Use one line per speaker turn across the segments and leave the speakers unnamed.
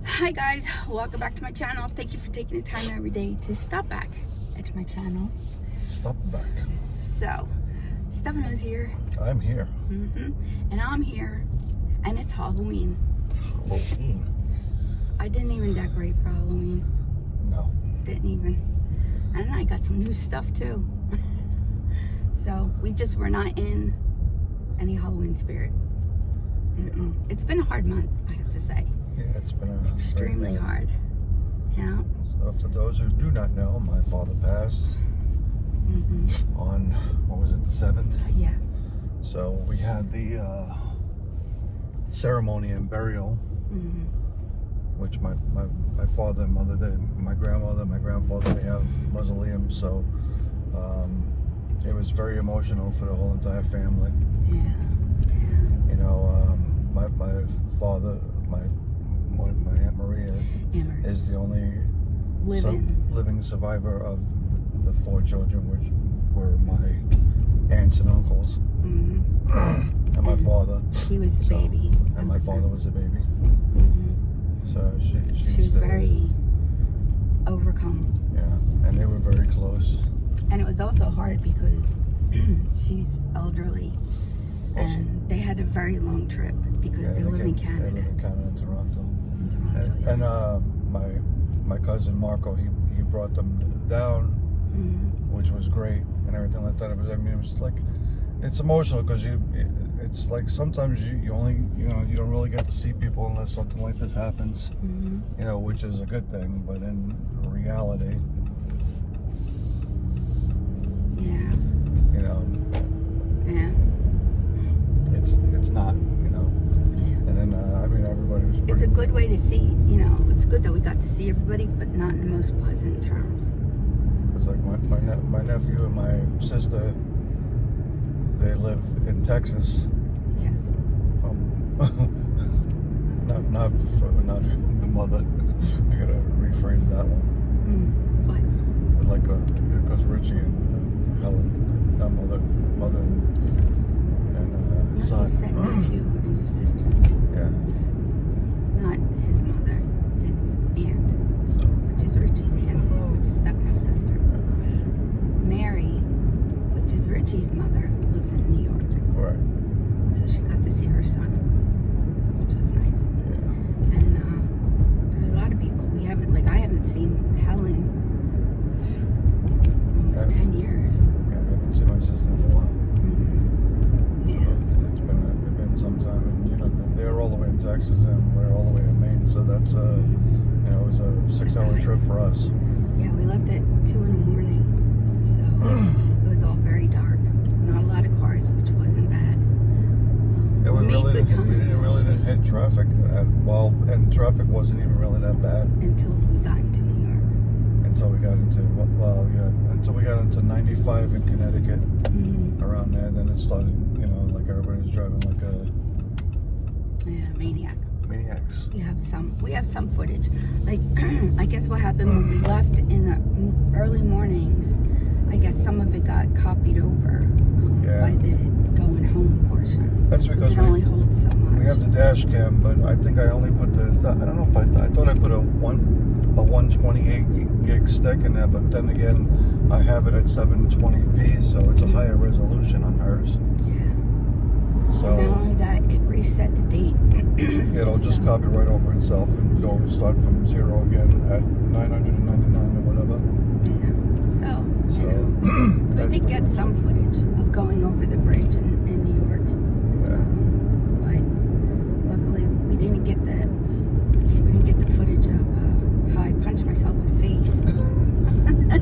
Hi guys, welcome back to my channel. Thank you for taking the time every day to stop back at my channel.
Stop back.
So, Stefano's here.
I'm here.
And I'm here. And it's Halloween.
Halloween.
I didn't even decorate for Halloween.
No.
Didn't even. And I got some new stuff too. So, we just were not in any Halloween spirit. It's been a hard month, I have to say.
Yeah, it's been
extremely hard. Yeah.
So for those who do not know, my father passed on, what was it, the 7th?
Yeah.
So we had the ceremony and burial, which my father and mother did. My grandmother, my grandfather, they have mausoleums, so it was very emotional for the whole entire family.
Yeah.
You know, my father, my Aunt Maria is the only living survivor of the 4 children, which were my aunts and uncles. And my father.
He was the baby.
And my father was the baby. So she
was very overcome.
Yeah, and they were very close.
And it was also hard because she's elderly. And they had a very long trip because they live in Canada.
They live in Canada, in Toronto.
And
my cousin Marco, he brought them down, which was great and everything like that. It was like, it's emotional because it's like sometimes you only, you don't really get to see people unless something like this happens, which is a good thing. But in reality, it's not, And then everybody was pretty.
It's a good way to see, it's good that we got to see everybody, but not in the most pleasant terms.
It's like my nephew and my sister, they live in Texas.
Yes.
Not the mother. I gotta rephrase that one.
What?
Like because Richie and Helen, not mother and son.
You said nephew and your sister.
Yeah.
Not his mother, his aunt, which is Richie's aunt, which is Stefano's sister. Mary, which is Richie's mother, lives in New York.
Right.
So she got to see her son, which was nice.
Yeah.
And there's a lot of people. I haven't seen Helen almost 10 years.
Yeah, I haven't seen my sister in a while. So it's been some time, and they're all the way in Texas and we're all the way in Maine, so that's it was a 6-hour trip for us.
Yeah, we left at 2 in the morning, so it was all very dark. Not a lot of cars, which wasn't bad.
Yeah, we didn't hit traffic and traffic wasn't even really that bad
until we got into New York.
Until we got into 95 in Connecticut, around there. Then it started, like everybody was driving like maniacs. We
have some footage. Like, I guess what happened when we left in the early mornings, I guess some of it got copied over by the going home portion.
That's because
it only holds so much.
We have the dash cam, but I think I only put I don't know if I thought I put a 128 gig stick in there, but then again, I have it at 720p, so it's a higher resolution on hers.
Yeah.
So
not only that, it reset the date.
It'll just copy right over itself and go start from 0 again at 999 or whatever.
Yeah. So I did get some footage of going over the bridge in New York.
Yeah.
But luckily, we didn't get the footage of how I punched myself in the face.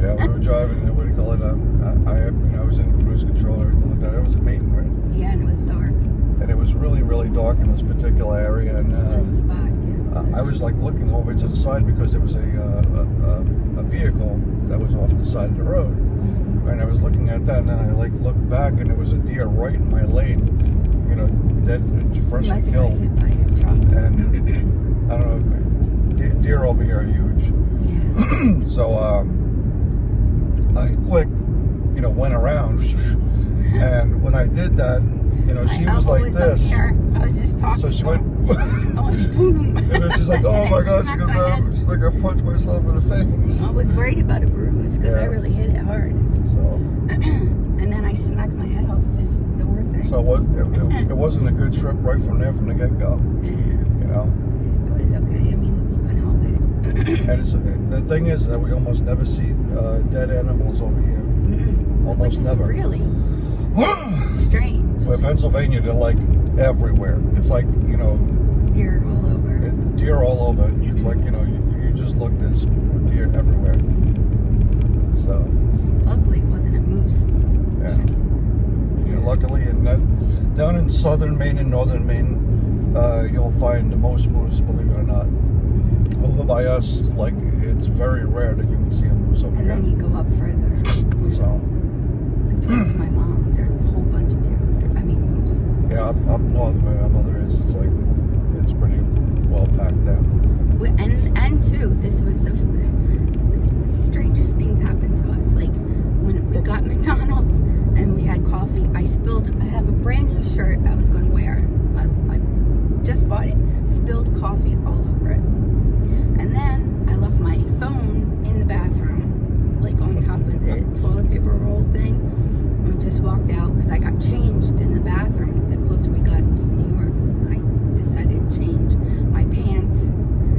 Yeah, we were driving. What do you call it? I was in cruise control or everything like that. It was a Maine, right?
Yeah, and it was dark.
And it was really, really dark in this particular area. And
spot. Yeah.
I was like looking over to the side because there was a vehicle that was off the side of the road. And I was looking at that, and then I looked back, and there was a deer right in my lane, dead, freshly killed.
Hit by a truck.
And I don't know, deer over here are huge.
Yeah.
So I quick, went around, and when I did that, you know, she
My
was
elbow
like
up
this.
here. I was just talking.
So she went,
I went boom.
and then she's like, oh my God, she goes, she's like, I punched myself in the face.
I was worried about a bruise because I really hit it hard.
So.
And then I smacked my head off this door thing.
So it wasn't a good trip right from there, from the get-go. You know?
It was okay. I mean, you couldn't help it.
And it's, the thing is that we almost never see dead animals over here. Almost
Which is
never.
Really strange.
Where Pennsylvania, they're like everywhere. It's like, you know,
Deer all over.
Deer all over. It's like, you know, you just look, there's deer everywhere. So.
Luckily, it wasn't a moose.
Yeah, luckily, down in southern Maine and northern Maine, you'll find the most moose, believe it or not. Over by us, like, it's very rare that you would see a moose over here.
And then you go up further.
So.
I told my mom, there's a whole bunch of deer. I mean, moose.
Yeah, up north where my mother is, it's like, it's pretty well packed down.
And too, this was the strangest things happened to us. Like, when we got McDonald's and we had coffee, I have a brand new shirt I was going to wear. I just bought it. Spilled coffee all over it. And then I left my phone in the bathroom, like on top of the toilet paper roll thing. And just walked out because I got changed in the bathroom. The closer we got to New York, I decided to change my pants.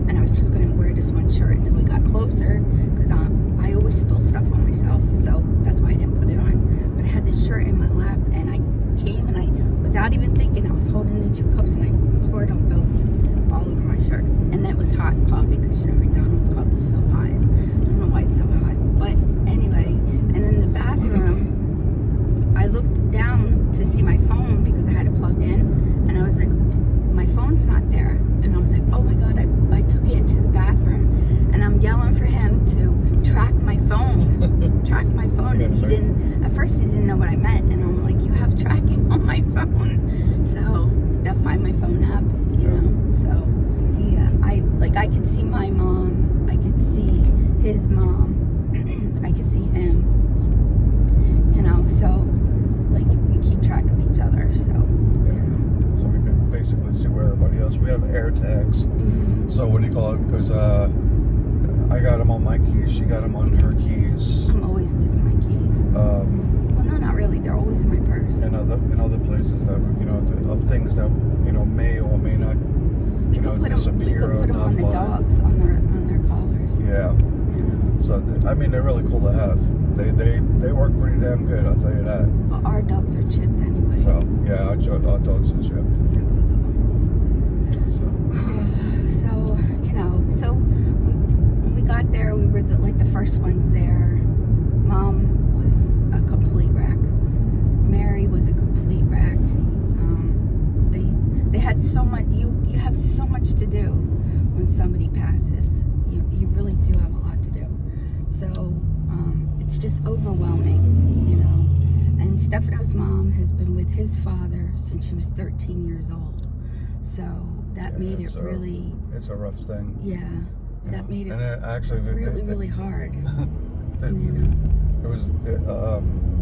And I was just going to wear this one shirt until we got closer because I always spill stuff on myself. So that's why I didn't put it on. But I had this shirt in my lap and I came and without even thinking, I was holding the 2 cups and I poured them both all over my shirt. And that was hot coffee because, you know, McDonald's coffee is so hot. I don't know why it's so hot. But anyway, and in the bathroom, I looked down to see my phone because I had it plugged in. And I was like, my phone's not there. And I was like, oh my God, I took it into the bathroom. And I'm yelling for him to track my phone. Track my phone. And he didn't, at first he didn't know what I meant. And I'm like, you have tracking on my phone. So that find my phone app, you know. So I could see my mom. I could see his mom. I could see him. You know, so like we keep track of each other. So
so we could basically see where everybody else. We have air tags. So what do you call it? Because I got them on my keys. She got them on her keys.
I'm always losing my keys. Well, no, not really. They're always in my purse.
And other places that, you know, of things that, you know, may or may not, you know, disappear.
We could put them on the dogs on their collars.
Yeah.
You know?
So I mean, they're really cool to have. They work pretty damn good. I'll tell you that.
Well, our dogs are chipped anyway.
So yeah, our dogs are chipped.
Yeah, both of them. So you know, when we got there, we were the first ones there. Mom was a complete wreck. Mary was a complete wreck. They had so much. You have so much to do when somebody passes. You really do have a lot to do. So it's just overwhelming, you know. And Stefano's mom has been with his father since she was 13 years old. So that made it really.
It's a rough thing.
Yeah, that made it,
actually
really hard.
You
know.
It was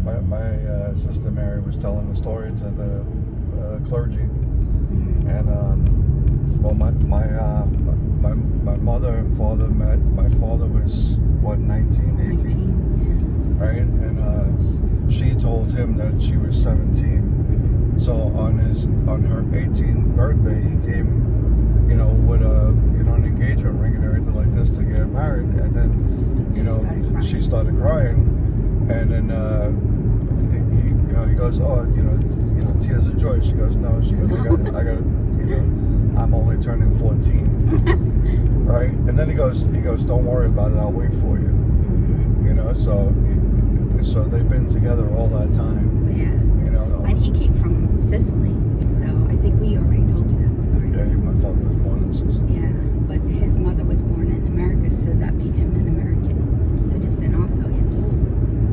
my sister Mary was telling the story to the clergy, and well, my mother and father met. My father was what, 19, 18,
yeah.
Right, and she told him that she was 17. So on her 18th birthday, he came, you know, with an engagement ring and everything like this to get married, and then, you know, she started crying, and then he goes, oh, you know, tears of joy. She goes, no. She goes, I got, you know, I'm only turning 14, right? And then he goes, don't worry about it. I'll wait for you. You know, so they've been together all that time.
Yeah.
You know.
And he came from Sicily, so I think we already told you that story.
Yeah, my father was born in Sicily.
Yeah, but his mother was born in America, so that made him an American citizen also. He told,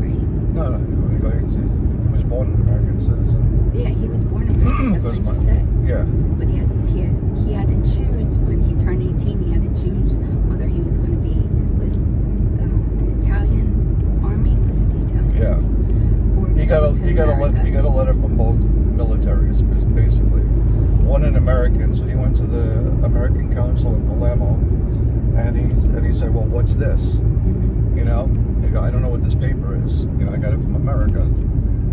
right?
No, he was born an American citizen.
Yeah, he was born American. That's what I just said.
Yeah.
But he had to choose when he turned 18. He had to choose whether he was going to be with an Italian army. Was it the Italian?
Yeah.
Army? Or
He got a letter from both militaries, American, so he went to the American Council in Palermo, and he said, well, what's this? You know, he go, I don't know what this paper is. You know, I got it from America.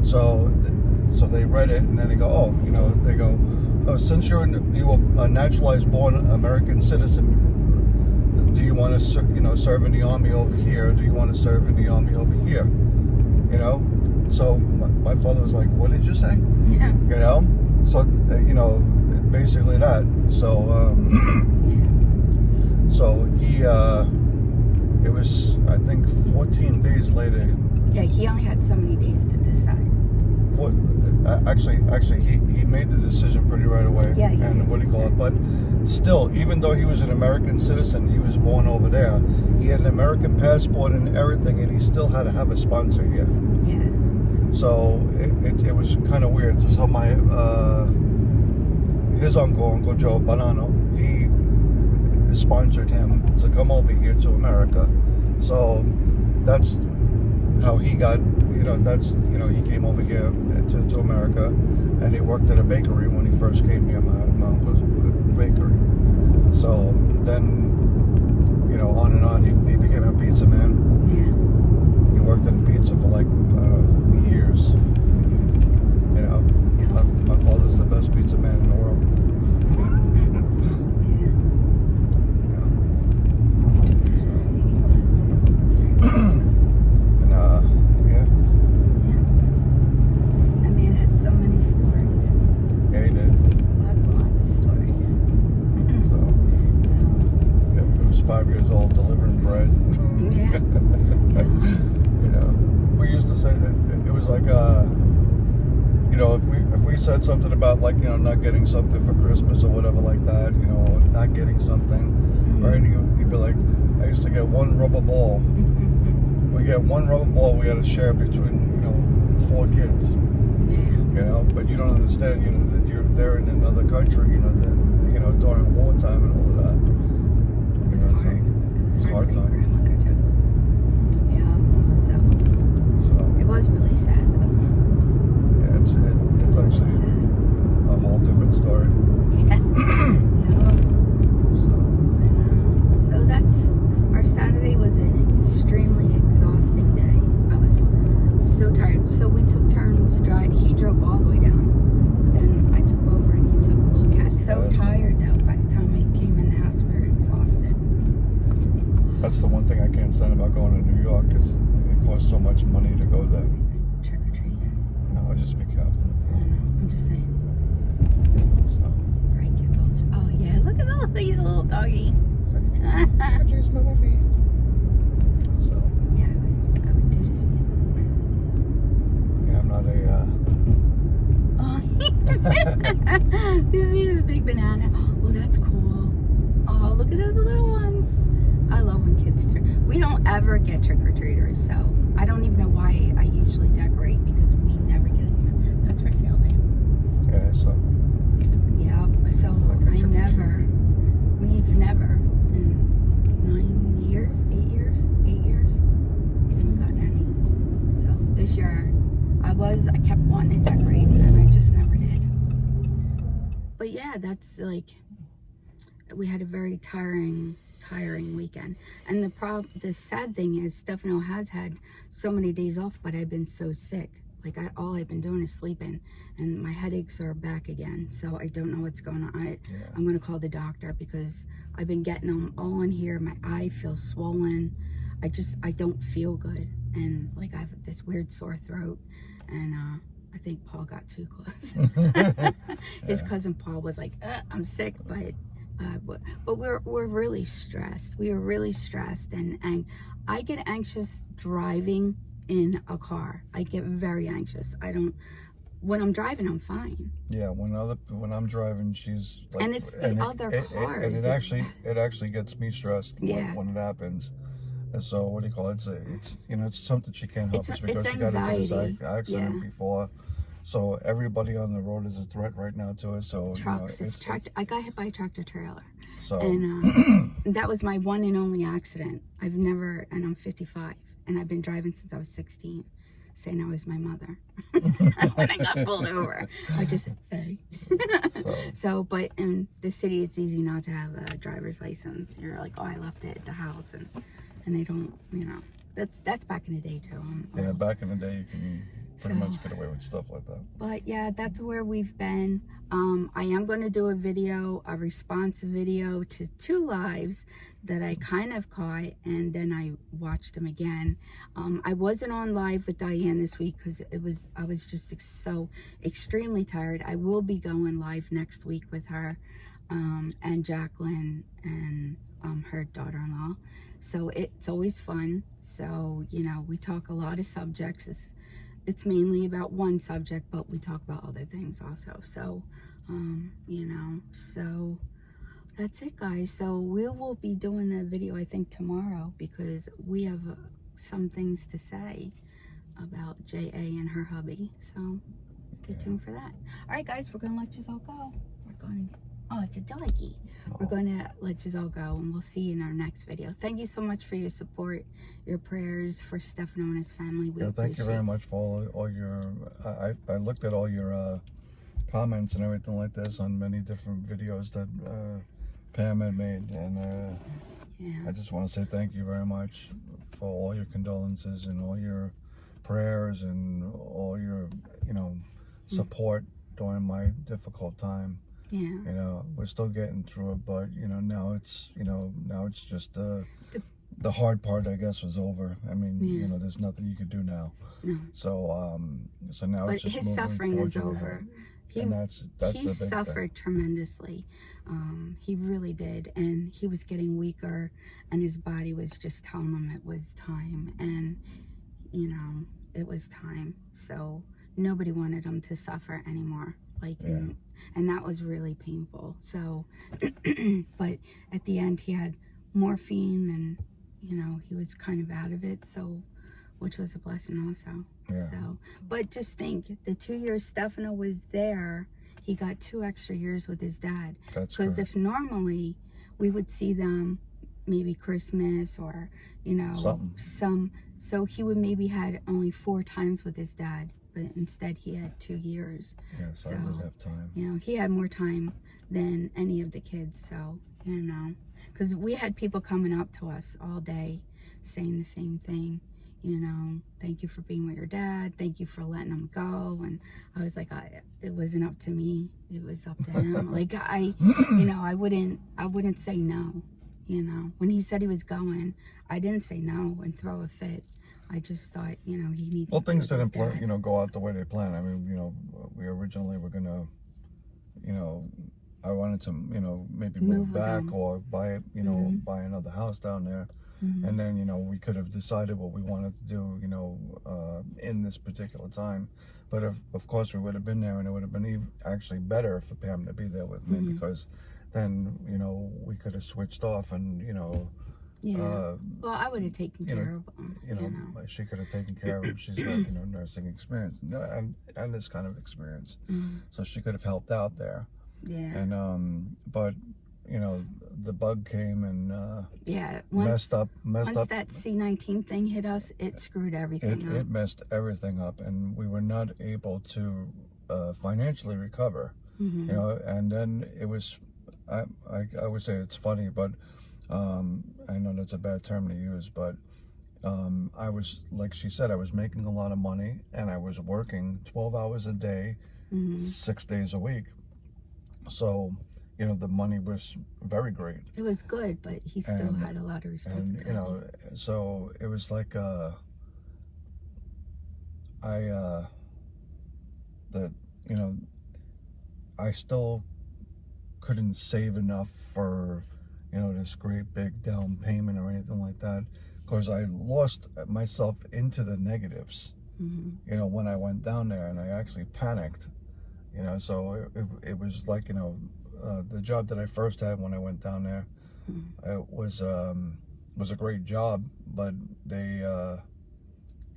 So they read it, and then they go, oh, you know, they go, oh, since you were a naturalized born American citizen, do you want to serve in the army over here? Or do you want to serve in the army over here? You know, so my father was like, what did you say?
Yeah.
You know, so you know, basically that. So so he it was, I think, 14 days later.
Yeah, he only had so many days to decide.
Actually, he made the decision pretty right away.
Yeah,
and what do you call it? But still, even though he was an American citizen, he was born over there. He had an American passport and everything, and he still had to have a sponsor here.
Yeah.
So it was kind of weird. So his Uncle Joe Bonanno, he sponsored him to come over here to America. So that's how he got, he came over here to America, and he worked at a bakery when he first came here, my uncle's bakery. So then, on and on, he became a pizza man.
Yeah.
He worked in pizza for like years. My father's the best pizza man in the world. Said something about not getting something for Christmas or whatever like that, or not getting something, right? He'd be like, I used to get one rubber ball. We get one rubber ball we had to share between 4 kids. But you don't understand, that you're there in another country, during wartime and all of that.
It was hard. It was hard for your grandmother too. Yeah. So it was really sad though.
It's actually a whole different story.
Yeah. So that's, our Saturday was an extremely exhausting day. I was so tired. So we took turns to drive. He drove all the way down. But then I took over and he took a little cash. So tired though. By the time we came in the house, we were exhausted.
That's the one thing I can't stand about going to New York, is it costs so much money to go there.
Trick or treating.
No, just be careful.
I'm just saying.
So.
Right, kids all. Oh yeah, look at he's a little doggy.
Could you smell my feet? So.
Yeah, I would do this.
Yeah, I'm not
Oh, he's a big banana. Oh, that's cool. Oh, look at those little ones. I love when kids we don't ever get trick or treaters, so I don't even know why I usually decorate, because we never get it. That's for sale, babe.
Yeah, so.
Yeah, so we've never in 9 years, 8 years, haven't gotten any. So this year I kept wanting to decorate and I just never did. But yeah, that's like, we had a very tiring weekend. And the sad thing is Stefano has had so many days off, but I've been so sick. Like all I've been doing is sleeping, and my headaches are back again. So I don't know what's going on. I'm going to call the doctor, because I've been getting them all in here. My eye feels swollen. I don't feel good. And like I have this weird sore throat. And I think Paul got too close. His cousin Paul was like, I'm sick, but we're really stressed. We are really stressed. And I get anxious driving in a car. I get very anxious. When I'm driving, I'm fine. Yeah, when
I'm driving, she's like,
and it's the other cars.
And it actually gets me stressed when it happens. And so what do you call it? It's something she can't help. It's because she got into this accident before. So everybody on the road is a threat right now to us. So
trucks, I got hit by a tractor trailer.
So
and that was my one and only accident. And I'm 55. And I've been driving since I was 16, saying I was my mother. When I got pulled over, I just said, Faye. So, but in the city, it's easy not to have a driver's license. You're like, oh, I left it at the house, and they don't, you know. That's back in the day too.
Yeah, back in the day, you can pretty much get away with stuff like that.
But yeah, that's where we've been. I am going to do a response video to 2 lives that I kind of caught, and then I watched them again. I wasn't on live with Diane this week because I was just so extremely tired. I will be going live next week with her and Jacqueline and her daughter-in-law. So it's always fun. So, you know, we talk a lot of subjects. It's mainly about one subject, but we talk about other things also. So, you know, so that's it, guys. So we will be doing a video, I think, tomorrow, because we have some things to say about J.A. and her hubby. So stay tuned for that. All right, guys, we're going to let you all go. We're going to... Oh, it's a doggy. We're going to let you all go, and we'll see you in our next video. Thank you so much for your support, your prayers for Stefano and his family.
Thank you very much for all your... I looked at all your comments and everything like this on many different videos that Pam had made, and I just want to say thank you very much for all your condolences and all your prayers and all your, you know, support during my difficult time.
Yeah.
You know, we're still getting through it, but you know, now it's just the hard part, I guess, was over. I mean, you know, there's nothing you could do now. No. So now it's just
his suffering is over.
And that's
he
the big
suffered tremendously. He really did, and he was getting weaker, and his body was just telling him it was time, and you know, it was time. So nobody wanted him to suffer anymore. Like, and that was really painful. So, but at the end, he had morphine, and you know, he was kind of out of it. So, which was a blessing also. Yeah. So, but just think, the 2 years Stefano was there, he got 2 extra years with his dad.
That's
because if normally we would see them maybe Christmas or, you know, so he would maybe had only 4 times with his dad, but instead he had 2 years.
Yeah, so I did have time.
You know, he had more time than any of the kids. So, you know, because we had people coming up to us all day saying the same thing. You know, thank you for being with your dad. Thank you for letting him go. And I was like, it wasn't up to me. It was up to him. Like you know, I wouldn't say no. You know, when he said he was going, I didn't say no and throw a fit. I just thought, you know, he needed.
Well, things didn't, you know, go out the way they planned. I mean, you know, we originally were gonna, you know, I wanted to, you know, maybe move back or buy it, you know, buy another house down there. And then, you know, we could have decided what we wanted to do, you know, in this particular time. But of course we would have been there, and it would have been actually better for Pam to be there with me, because then, you know, we could have switched off and, you know.
Yeah. Well, I would have taken care of him.
You know, she could have taken care of him. She's got, you know, nursing experience and this kind of experience. So she could have helped out there. Yeah. And, but, you know, the bug came and messed up. Once
that C-19 thing hit us, it screwed everything up.
It messed everything up, and we were not able to financially recover. You know, and then it was, I would say it's funny, but I know that's a bad term to use, but I was, like she said, I was making a lot of money, and I was working 12 hours a day, 6 days a week. So, you know, the money was very great. It
was good, but he still had a lot of responsibility.
And, you know, so it was like, you know, I still couldn't save enough for, you know, this great big down payment or anything like that, because I lost myself into the negatives, you know, when I went down there, and I actually panicked, you know. So it was like, you know, the job that I first had when I went down there, it was a great job, but they,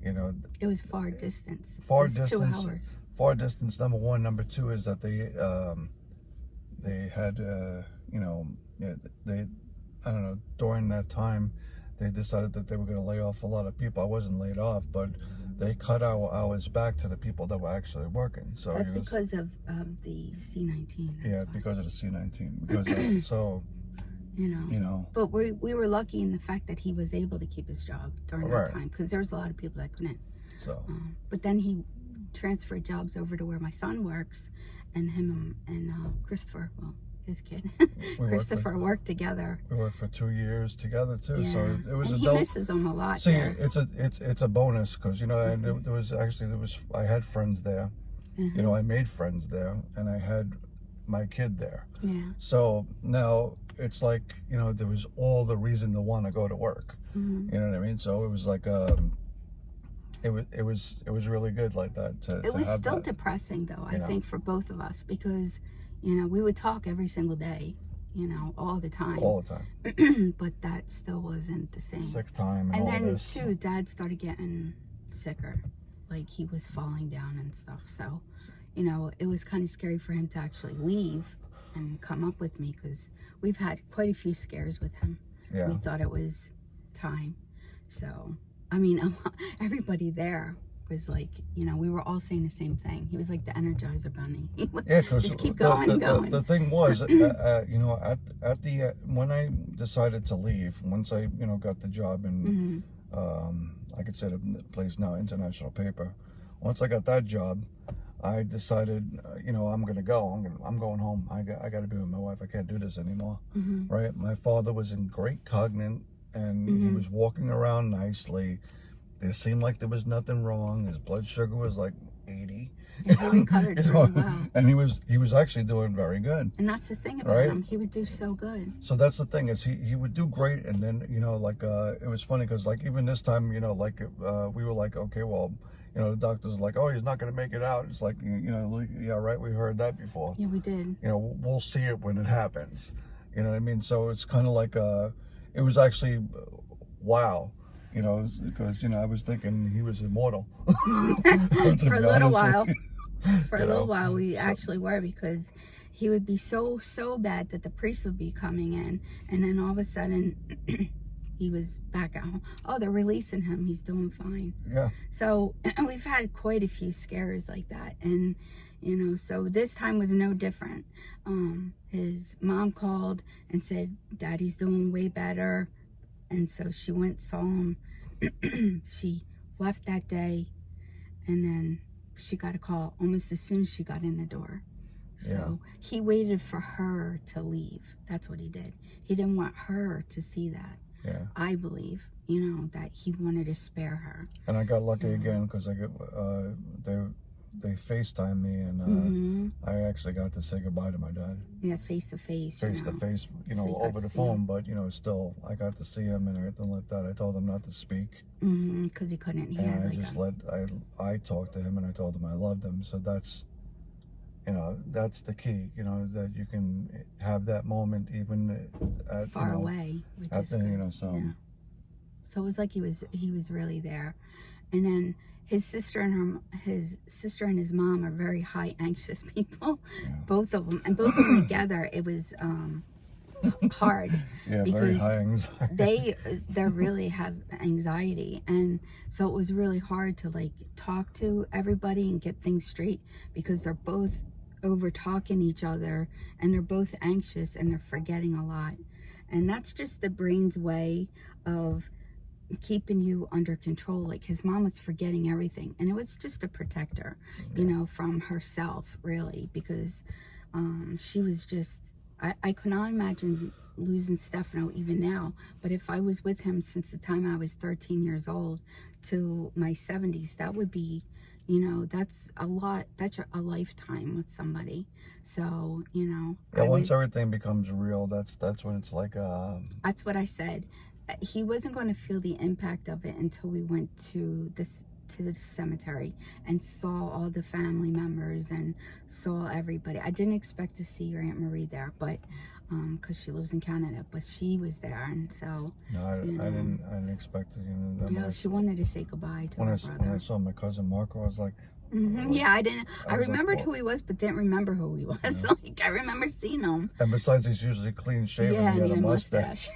you know,
it was far distance.
2 hours. Far distance. Number one. Number two is that they had, you know, I don't know, during that time, they decided that they were going to lay off a lot of people. I wasn't laid off, but they cut our hours back to the people that were actually working. So
that's because of the C-19.
Yeah,
why.
because of the C-19. Because so.
You know. But we were lucky in the fact that he was able to keep his job during that time, because there was a lot of people that couldn't.
So.
But then he transferred jobs over to where my son works, and him and Christopher, well, his kid, Christopher worked together.
We worked for 2 years together too.
Yeah.
So it was
and he misses them a lot.
See,
there.
it's a bonus, because you know, and there was I had friends there. You know, I made friends there, and I had my kid there.
Yeah.
So now it's like, you know, there was all the reason to want to go to work. You know what I mean? So it was like it was really good like that.
It was still depressing though, I think, for both of us, because you know, we would talk every single day, you know, all the time.
All the time.
But that still wasn't the same.
Sick time and all
then
this.
too, Dad started getting sicker, like he was falling down and stuff. So, you know, it was kind of scary for him to actually leave and come up with me, because we've had quite a few scares with him.
Yeah.
We thought it was time. So, I mean, everybody there was like, you know, we were all saying the same thing. He was like the Energizer Bunny.
Yeah, because
just keep going and going.
The thing was, you know, at the when I decided to leave, once I, you know, got the job in, I could say the place now, International Paper. Once I got that job, I decided, you know, I'm gonna go. I'm going home. I got to be with my wife. I can't do this anymore. Right? My father was in great cognate, and he was walking around nicely. It seemed like there was nothing wrong. His blood sugar was like 80.
And he recovered really well.
And he was actually doing very good.
And that's the thing about him. He would do so good.
So that's the thing, is he would do great, and then, you know, like it was funny, because like even this time, you know, like we were like, okay, well, you know, the doctors are like, oh, he's not going to make it out. It's like, you know, like, yeah, right, we heard that before.
Yeah, we did.
You know, we'll see it when it happens. You know what I mean? So it's kind of like it was actually wow. You know, because, you know, I was thinking he was immortal.
For a little while. For a little while, we actually were, because he would be so bad that the priest would be coming in, and then all of a sudden he was back at home. Oh, they're releasing him. He's doing fine.
Yeah.
So we've had quite a few scares like that, and you know, so this time was no different. His mom called and said, Daddy's doing way better. And so she went, saw him. She left that day, and then she got a call almost as soon as she got in the door. So he waited for her to leave. That's what he did. He didn't want her to see that.
Yeah.
I believe, you know, that he wanted to spare her.
And I got lucky again, because I got they FaceTimed me, and I actually got to say goodbye to my dad.
Yeah, face to face.
Face to face, you know, over the phone, but, you know, still, I got to see him and everything like that. I told him not to speak.
Because he couldn't hear.
And I just I talked to him, and I told him I loved him. So that's, you know, that's the key, you know, that you can have that moment even at,
far
you know,
away.
At the, you know, so.
Yeah. So it was like he was really there. And then his sister and his mom are very high anxious people. Yeah. Both of them, and both of them together, it was hard.
Yeah, very high anxiety.
They really have anxiety, and so it was really hard to like talk to everybody and get things straight, because they're both over talking each other, and they're both anxious, and they're forgetting a lot. And that's just the brain's way of keeping you under control. Like his mom was forgetting everything, and it was just to protect her, you know, from herself, really, because she was just, I could not imagine losing Stefano even now. But if I was with him since the time I was 13 years old to my 70s, that would be, you know, that's a lot. That's a lifetime with somebody. So, you know,
once everything becomes real, that's when it's like
that's what I said. He wasn't going to feel the impact of it until we went to the cemetery and saw all the family members and saw everybody. I didn't expect to see your Aunt Marie there, but because she lives in Canada, but she was there, and so
I didn't expect it. You know,
she wanted to say goodbye to her brother.
When I saw my cousin Marco, I was like,
Yeah, I didn't. I
was like,
remembered
well,
who he was, but didn't remember who he was. Like I remember seeing him.
And besides, he's usually clean shaven.
Yeah,
He had
and
a mustache.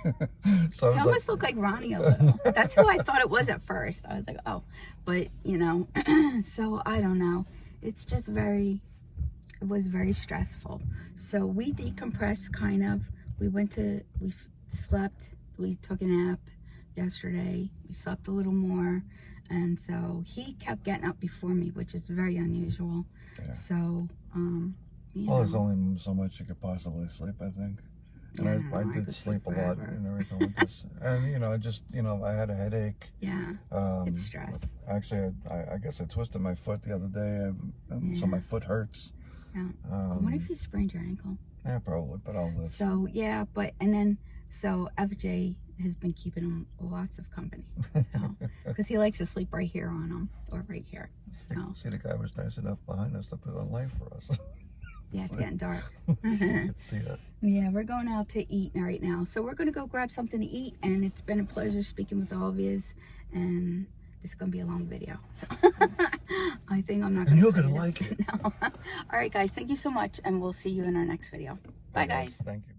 So I
He
was
almost
like,
looked like Ronnie a little. That's who I thought it was at first. I was like, oh, but you know, so I don't know. It's just it was very stressful. So we decompressed kind of. We slept. We took a nap yesterday. We slept a little more. And so he kept getting up before me, which is very unusual.
Yeah.
So,
well, there's only so much you could possibly sleep, I think. And
yeah,
I did
could
sleep a lot
forever.
and everything with this. And, you know, I had a headache.
Yeah, it's stress.
Actually, I guess I twisted my foot the other day, so my foot hurts.
Yeah. I wonder if you sprained your ankle.
Yeah, probably, but I'll live.
So, yeah, so FJ has been keeping him lots of company. Because he likes to sleep right here on him, or right here. So.
See, the guy was nice enough behind us to put on light for us.
Yeah, it's getting dark.
So you could see us.
Yeah, we're going out to eat right now. So we're going to go grab something to eat, and it's been a pleasure speaking with all of you. And this is going to be a long video. So I think I'm not going to.
And you're going to like it.
No. All right, guys. Thank you so much, and we'll see you in our next video. Bye, guys.
Thank you.